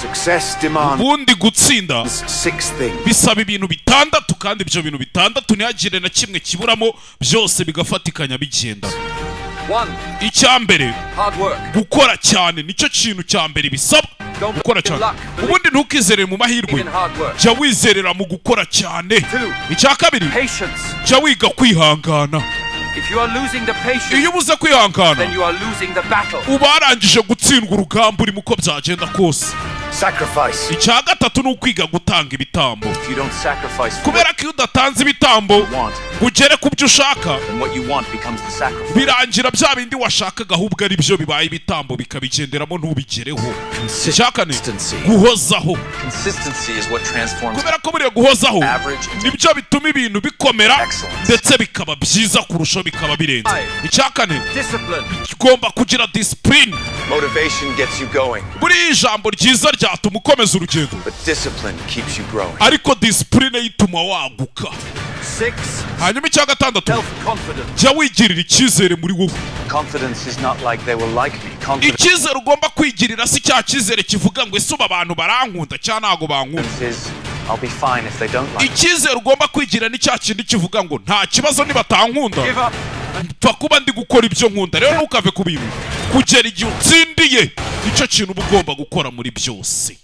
Success demands ubundi gutsinda 6 things. bisaba ibintu bitandatu, kandi ibyo bintu bitandatu ntihagire na kimwe kiburamo, byose bigafatikanya bigenda. Icyambere, gukora cyane, nicyo kintu cyambere bisaba. Gukora cyane. Ubundi ntukizerere mu mahirwe, jya wizerera mu gukora cyane. Icya kabiri, jya wiga kwihangana. Iyo ubuze kwihangana, uba warangije gutsindwa urugamba urimo uko byagenda kose. Icya gatatu ni ukwiga gutanga ibitambo. Kubera ko iyo udatanze ibitambo ngo ugere ku byo ushaka, birangira bya bindi washakaga ahubwo ari byo bibaye ibitambo, bikabigenderamo ntubigereho. Icya kane, guhozaho. Kubera ko buriya guhozaho nibyo bituma ibintu bikomera ndetse bikaba byiza kurushaho, bikaba birenze. Icya kane, ugomba kugira discipline. Buriya ijambo ryiza ryatuma ukomeza urugendo, ariko discipline yituma waguka. Hanyuma icya gatandatu, jya wigirira icyizere muri wowe. Icyizere ugomba kwigirira si cya cyizere kivuga ngo ese ubu abantu barankunda cyangwa ntago bankunda. Icyizere ugomba kwigira ni cya kindi kivuga ngo nta kibazo nibatankunda, mpfa kuba ndi gukora ibyo nkunda. Rero ntukave ku bintu kugera igihe utsindiye, nicyo kintu uba ugomba gukora muri byose.